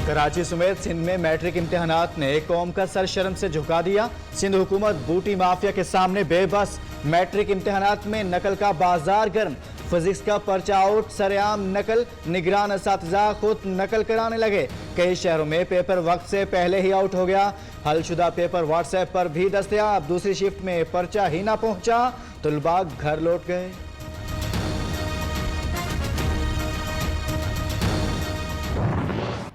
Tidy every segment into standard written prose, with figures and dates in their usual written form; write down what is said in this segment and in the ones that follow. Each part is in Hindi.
कराची समेत सिंध में मैट्रिक इम्तिहानात ने कौम का सर शर्म से झुका दिया। सिंध हुकूमत बूटी माफिया के सामने बेबस। मैट्रिक इम्तिहानात में नकल का बाजार गर्म। फिजिक्स का पर्चा आउट, सरेआम नकल। निगरान असातिज़ा खुद नकल कराने लगे। कई शहरों में पेपर वक्त से पहले ही आउट हो गया। हलशुदा पेपर व्हाट्सएप पर भी दस्तयाब। दूसरी शिफ्ट में पर्चा ही ना पहुंचा, तुलबा घर लौट गए।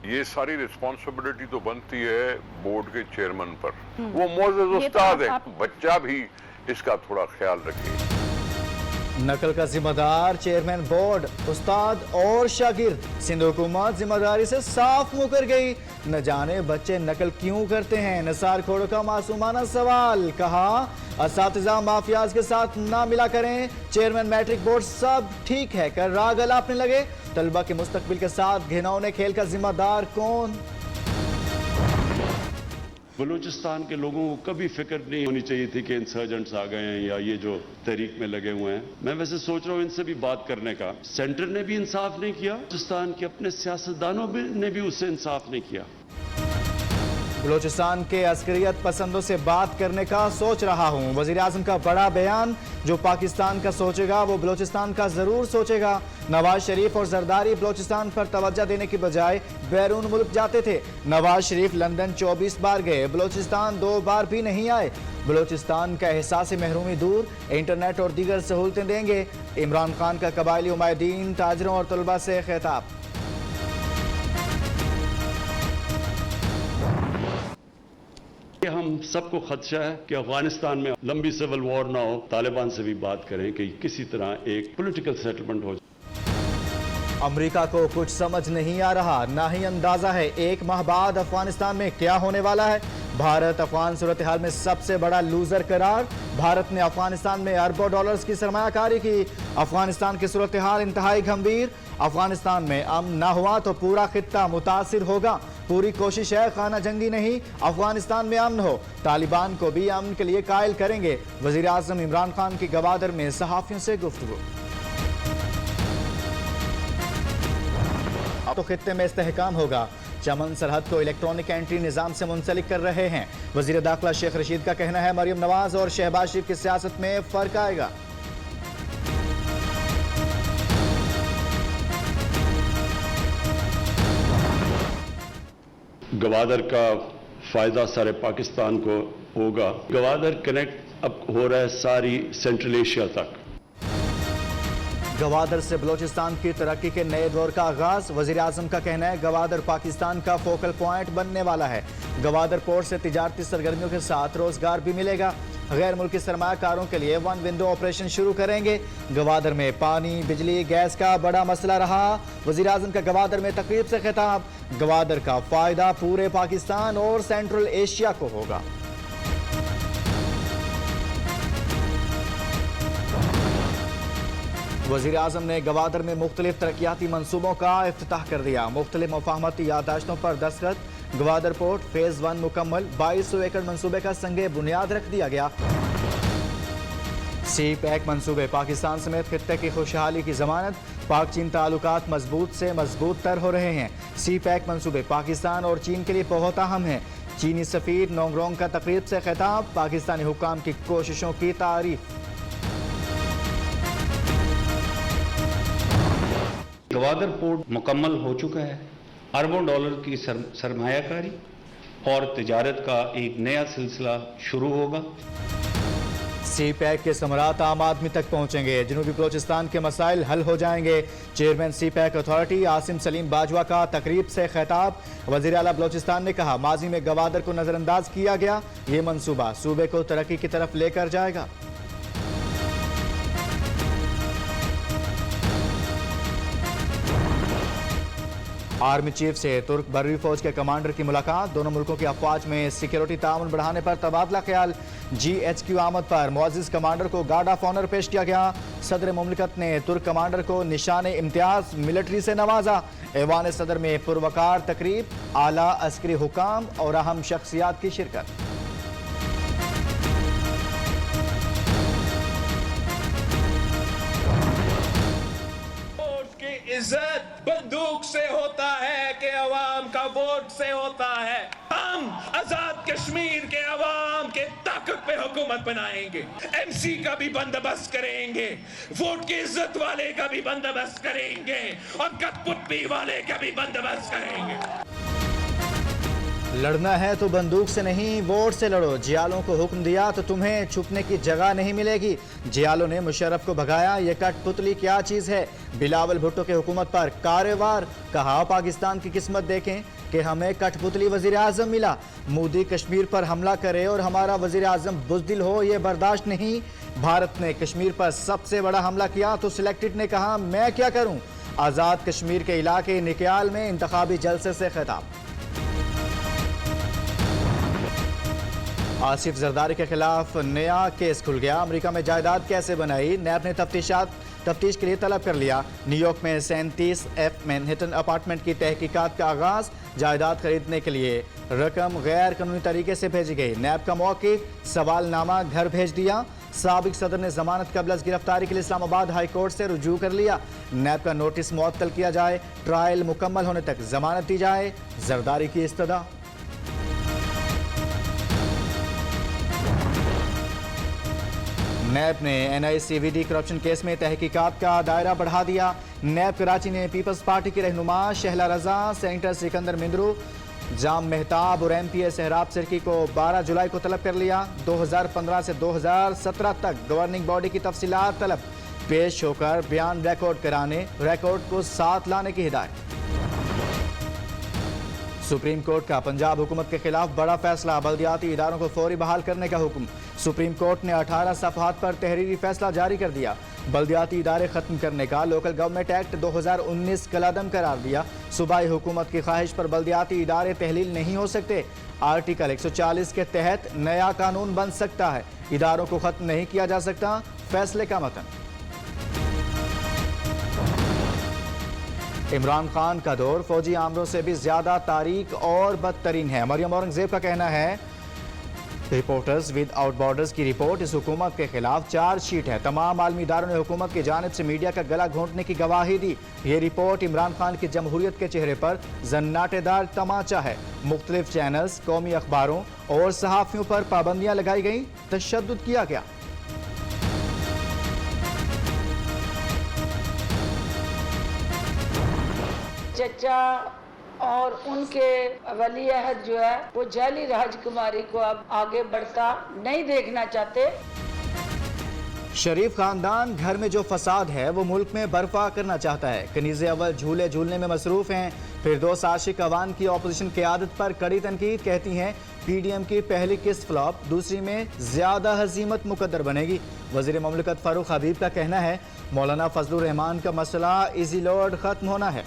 ये सारी रिस्पॉन्सिबिलिटी तो बनती है बोर्ड के चेयरमैन पर। वो मोअज़्ज़ज़ उस्ताद है, बच्चा भी इसका थोड़ा ख्याल रखे। नकल का जिम्मेदार चेयरमैन बोर्ड, उस्ताद और शागिर्द। सिंध हुकूमत जिम्मेदारी से साफ मुकर गई। न जाने बच्चे नकल क्यों करते हैं। निसार खोड़ों का मासूमाना सवाल। कहा असातिज़ा माफियाज के साथ ना मिला करें। चेयरमैन मैट्रिक बोर्ड सब ठीक है कर राग अलापने लगे। तलबा के मुस्तकबिल के साथ घिनौने खेल का जिम्मेदार कौन? बलूचिस्तान के लोगों को कभी फिक्र नहीं होनी चाहिए थी कि इंसर्जेंट्स आ गए हैं या ये जो तहरीक में लगे हुए हैं। मैं वैसे सोच रहा हूं इनसे भी बात करने का। सेंटर ने भी इंसाफ नहीं किया, बलूचिस्तान के अपने सियासतदानों ने भी उससे इंसाफ नहीं किया। बलूचिस्तान के अस्करियत पसंदों से बात करने का सोच रहा हूँ। वज़ीर आज़म का बड़ा बयान। जो पाकिस्तान का सोचेगा वो बलूचिस्तान का जरूर सोचेगा। नवाज शरीफ और जरदारी बलूचिस्तान पर तवज्जो देने की बजाय बैरून मुल्क जाते थे। नवाज शरीफ लंदन 24 बार गए, बलूचिस्तान 2 बार भी नहीं आए। बलूचिस्तान का एहसास महरूमी दूर, इंटरनेट और दीगर सहूलतें देंगे। इमरान खान का कबायली उमायदीन, ताजरों और तलबा से खिताब। हम सबको खदशा है कि अफगानिस्तान में लंबी सिविल वॉर ना हो। तालिबान से भी बात करें कि किसी तरह एक पॉलिटिकल सेटलमेंट हो जाए। अमेरिका को कुछ समझ नहीं आ रहा, ना ही अंदाजा है एक माह बाद अफगानिस्तान में क्या होने वाला है। भारत अफगान सूरत हाल में सबसे बड़ा लूजर करार। भारत ने अफगानिस्तान में अरबों डॉलर्स की सरमायाकारी की। अफगानिस्तान की सूरत हाल इंतहाई गंभीर। अफगानिस्तान में अमन ना हुआ तो पूरा खित्ता मुतासिर होगा। पूरी कोशिश है खाना जंगी नहीं, अफगानिस्तान में अमन हो। तालिबान को भी अमन के लिए कायल करेंगे। वजीर आजम इमरान खान की गवादर में सहाफियों से गुफ्तगू। अब तो खित्ते में इस्तेहकाम होगा। चमन सरहद को इलेक्ट्रॉनिक एंट्री निजाम से मुंसलिक कर रहे हैं। वजीर दाखिला शेख रशीद का कहना है मरियम नवाज और शहबाज शरीफ की सियासत में फर्क आएगा। गवादर का फायदा सारे पाकिस्तान को होगा। गवादर कनेक्ट अब हो रहा है सारी सेंट्रल एशिया तक। गवादर से बलूचिस्तान की तरक्की के नए दौर का आगाज। वजीर आजम का कहना है गवादर पाकिस्तान का फोकल पॉइंट बनने वाला है। गवादर पोर्ट से तिजारती सरगर्मियों के साथ रोजगार भी मिलेगा। गैर मुल्की सरमायाकारों के लिए 1 विंडो ऑपरेशन शुरू करेंगे। गवादर में पानी, बिजली, गैस का बड़ा मसला रहा। वजीर आजम का गवादर में तकरीब से खिताब। गवादर का फायदा पूरे पाकिस्तान और सेंट्रल एशिया को होगा। वज़ीर आज़म ने गवादर में मुख्तलिफ तरक्याती मनसूबों का इफ्तिताह कर दिया। मुख्तलिफ मुफाहमती यादाश्तों पर दस्तखत। गवादर पोर्ट फेज 1 मुकम्मल। 2200 एकड़ मनसूबे का संगे बुनियाद रख दिया गया। सी पैक मनसूबे पाकिस्तान समेत खित्ते की खुशहाली की जमानत। पाक चीन ताल्लुकात मजबूत से मजबूत तर हो रहे हैं। सी पैक मनसूबे पाकिस्तान और चीन के लिए बहुत अहम हैं। चीनी सफीर नोंगरोंग का तकरीब से खिताब। पाकिस्तानी हुक्काम की कोशिशों की तारीफ। गवादर पोर्ट मुकम्मल हो चुका है। अरबों डॉलर की सरमायाकारी और तिजारत का एक नया सिलसिला शुरू होगा। सी पैक के समरात आम आदमी तक पहुंचेंगे। जनूबी बलोचिस्तान के मसाइल हल हो जाएंगे। Chairman C pack authority Asim Salim Bajwa का तकरीब से खिताब। वज़ीर आला बलोचिस्तान ने कहा माजी में गवादर को नजरअंदाज किया गया। ये मंसूबा सूबे को तरक्की की तरफ लेकर जाएगा। आर्मी चीफ से तुर्क बर्री फौज के कमांडर की मुलाकात। दोनों मुल्कों की अफवाज में सिक्योरिटी ताउन बढ़ाने पर तबादला ख्याल। GHQ आमद पर मुअज़्ज़िज़ कमांडर को गार्ड ऑफ ऑनर पेश किया गया। सदर मुमलिकत ने तुर्क कमांडर को निशान इम्तियाज मिलिट्री से नवाजा। ऐवान सदर में पुरवकार तकरीब। आला अस्करी हुकाम और अहम शख्सियात की शिरकत। इज्जत बंदूक से होता है कि अवाम का वोट से होता है। हम आजाद कश्मीर के अवाम के ताकत पे हुकूमत बनाएंगे, एमसी का भी बंदोबस्त करेंगे, वोट की इज्जत वाले का भी बंदोबस्त करेंगे और कठपुतली वाले का भी बंदोबस्त करेंगे। लड़ना है तो बंदूक से नहीं, वोट से लड़ो। जियालों को हुक्म दिया तो तुम्हें छुपने की जगह नहीं मिलेगी। जियालों ने मुशर्रफ को भगाया, ये कठपुतली क्या चीज़ है। बिलावल भुट्टो की हुकूमत पर कार्यवार, कहा पाकिस्तान की किस्मत देखें कि हमें कठपुतली वजीर आजम मिला। मोदी कश्मीर पर हमला करे और हमारा वजीर आजम बुज़दिल हो, ये बर्दाश्त नहीं। भारत ने कश्मीर पर सबसे बड़ा हमला किया तो सिलेक्टेड ने कहा मैं क्या करूँ। आज़ाद कश्मीर के इलाके निकयाल में इंतखाबी जलसे से खिताब। आसिफ जरदारी के खिलाफ नया केस खुल गया। अमेरिका में जायदाद कैसे बनाई, नैब ने तफ्तीश के लिए तलब कर लिया। न्यूयॉर्क में 37F मैनहट्टन अपार्टमेंट की तहकीकात का आगाज। जायदाद खरीदने के लिए रकम गैर कानूनी तरीके से भेजी गई। नैब का मौक़िफ़, सवालनामा घर भेज दिया। साबिक सदर ने जमानत कबल अज़ गिरफ्तारी के लिए इस्लामाबाद हाई कोर्ट से रुजू कर लिया। नैब का नोटिस मुअत्तल किया जाए, ट्रायल मुकम्मल होने तक जमानत दी जाए, जरदारी की इस्तदा। नैब ने NICVD करप्शन केस में तहकीकात का दायरा बढ़ा दिया। नैब कराची ने पीपल्स पार्टी की रहनुमा शहला रजा, सेनेटर सिकंदर मिंदरू, जाम मेहताब और MPA सहराब सिरकी को 12 जुलाई को तलब कर लिया। 2015 से 2017 तक गवर्निंग बॉडी की तफसीलात तलब, पेश होकर बयान रिकॉर्ड कराने, रिकॉर्ड को साथ लाने की हिदायत। सुप्रीम कोर्ट का पंजाब हुकूमत के खिलाफ बड़ा फैसला, बल्दियाती इदारों को फौरी बहाल करने का हुक्म। सुप्रीम कोर्ट ने 18 सफ़हात पर तहरीरी फैसला जारी कर दिया। बल्दियाती इदारे ख़त्म करने का लोकल गवर्नमेंट एक्ट 2019 कलादम करार दिया। सूबाई हुकूमत की ख्वाहिश पर बल्दियाती इदारे तहलील नहीं हो सकते। आर्टिकल 140 के तहत नया कानून बन सकता है, इदारों को ख़त्म नहीं किया जा सकता। फैसले का मतन। इमरान खान का दौर फौजी आमरों से भी ज्यादा तारीक और बदतरीन है। मरियम औरंगजेब का कहना है, रिपोर्टर्स विदाउट बॉर्डर्स की रिपोर्ट इस हुकूमत के खिलाफ चार्जशीट है। तमाम आलमी इदारों ने हुकूमत की जानिब से मीडिया का गला घोंटने की गवाही दी। ये रिपोर्ट इमरान खान की जमहूरियत के चेहरे पर जन्नाटेदार तमाचा है। मुख्तलिफ चैनल्स, कौमी अखबारों और सहाफ़ियों पर पाबंदियां लगाई गई, तशद्दुद किया गया। चचा और उनके वली अहद जो है वो जाली राजकुमारी को अब आगे बढ़ता नहीं देखना चाहते। शरीफ खानदान घर में जो फसाद है वो मुल्क में बर्पा करना चाहता है। कनीज़े अव्वल झूले झूलने में मसरूफ हैं। फिरदौस आशिक अवान की ऑपोजिशन क़यादत पर कड़ी तनकीद, कहती हैं PDM की पहली किस्त फ्लॉप, दूसरी में ज्यादा हजीमत मुकद्दर बनेगी। वज़ीर ममलकत फारूक हबीब का कहना है, मौलाना फजलुर रहमान का मसला इजी लोड खत्म होना है।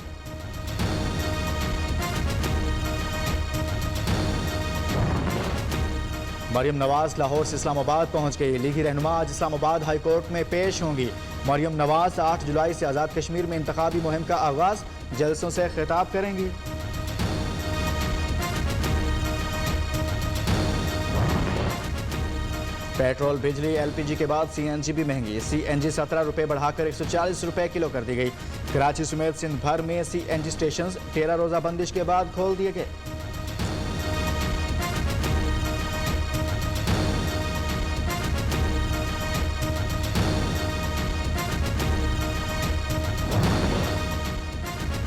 मरियम नवाज लाहौर से इस्लामाबाद पहुंच गई। लीगी रहनुमा आज इस्लामाबाद हाई कोर्ट में पेश होंगी। मरियम नवाज 8 जुलाई से आज़ाद कश्मीर में इंतखाबी मुहिम का आगाज, जलसों से खिताब करेंगी। पेट्रोल, बिजली, LPG के बाद CNG भी महंगी। CNG 17 रुपये बढ़ाकर 140 रुपये किलो कर दी गई। कराची समेत सिंध भर में CNG स्टेशन 13 रोज़ा बंदिश के बाद खोल दिए गए।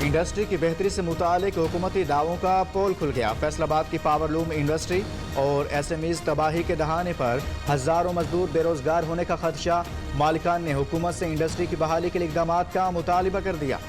इंडस्ट्री की बेहतरी से मुतालिक हुकूमती दावों का पोल खुल गया। फैसलाबाद की पावरलूम इंडस्ट्री और SMEs तबाही के दहाने पर हज़ारों मजदूर बेरोजगार होने का खदशा। मालिकान ने हुकूमत से इंडस्ट्री की बहाली के लिए इक़दाम का मुतालिबा कर दिया।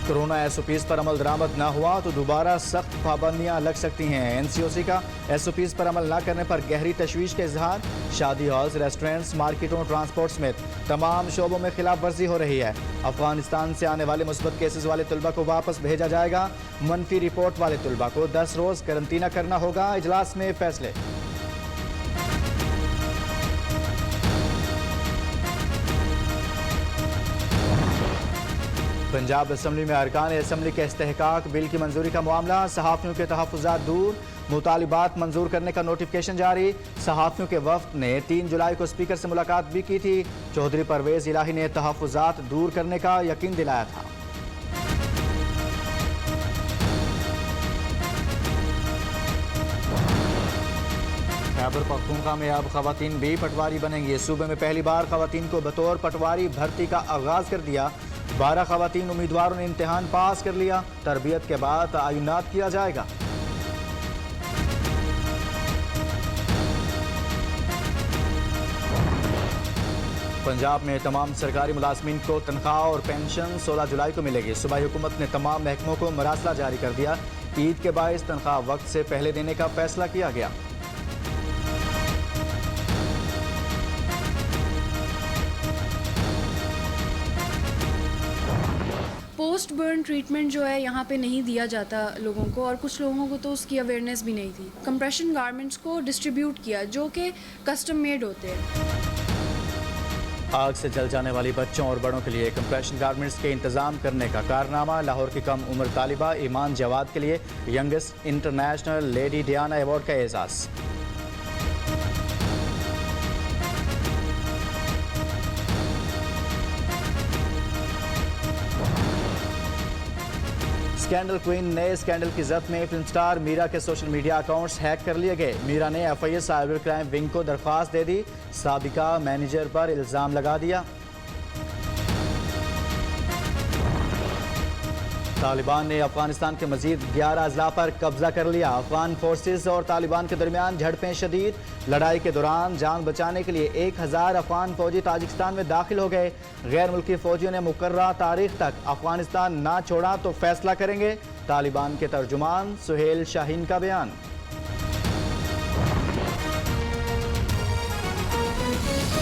कोरोना SOPs पर अमल दरामद न हुआ तो दोबारा सख्त पाबंदियां लग सकती हैं। NCOC का SOPs पर अमल न करने पर गहरी तशवीश का इजहार। शादी हॉल्स, रेस्टोरेंट्स, मार्केटों, ट्रांसपोर्ट समेत तमाम शोबों में खिलाफ वर्जी हो रही है। अफगानिस्तान से आने वाले मुस्बत केसेस वाले तुलबा को वापस भेजा जाएगा। मनफी रिपोर्ट वाले तुलबा को 10 रोज करंतना करना होगा। इजलास में फैसले। पंजाब असम्बली में अरकान असम्बली के इस्तेहकाक बिल की मंजूरी का मामला, सहाफ़ियों के तहफ़्फ़ुज़ात दूर। मुतालिबात मंजूर करने का नोटिफिकेशन जारी। सहाफ़ियों के वफ्द ने 3 जुलाई को स्पीकर से मुलाकात भी की थी। चौधरी परवेज इलाही ने तहफ़्फ़ुज़ात दूर करने का यकीन दिलाया था। खैबर पख्तूनख्वा में अब खवातीन भी पटवारी बनेंगी। सूबे में पहली बार खवातीन को बतौर पटवारी भर्ती का आगाज कर दिया। 12 खवातीन उम्मीदवारों ने इम्तिहान पास कर लिया। तरबियत के बाद तआयुनात किया जाएगा। पंजाब में तमाम सरकारी मुलाजमीन को तनख्वाह और पेंशन 16 जुलाई को मिलेगी। सूबाई हुकूमत ने तमाम महकमों को मरासला जारी कर दिया। ईद के बायस तनख्वाह वक्त से पहले देने का फैसला किया गया। पोस्ट बर्न ट्रीटमेंट जो है यहाँ पे नहीं दिया जाता लोगों को, और कुछ लोगों को तो उसकी अवेयरनेस भी नहीं थी। कंप्रेशन गारमेंट्स को डिस्ट्रीब्यूट किया जो कि कस्टम मेड होते हैं। आग से जल जाने वाली बच्चों और बड़ों के लिए कंप्रेशन गारमेंट्स के इंतजाम करने का कारनामा। लाहौर की कम उम्र तालिबा ईमान जवाद के लिए youngest international lady Diana award का एजाज़। स्कैंडल क्वीन नए स्कैंडल की जद में फिल्म स्टार मीरा के सोशल मीडिया अकाउंट्स हैक कर लिए गए। मीरा ने FIA साइबर क्राइम विंग को दरख्वास्त दे दी। साबिका मैनेजर पर इल्ज़ाम लगा दिया। तालिबान ने अफगानिस्तान के मजीद 11 अजला पर कब्जा कर लिया। अफगान फोर्सेस और तालिबान के दरमियान झड़पें शदीद। लड़ाई के दौरान जान बचाने के लिए 1000 अफगान फौजी ताजिकिस्तान में दाखिल हो गए। गैर मुल्की फौजियों ने मुकर्ररा तारीख तक अफगानिस्तान ना छोड़ा तो फैसला करेंगे। तालिबान के तर्जुमान सुहेल शाहीन का बयान।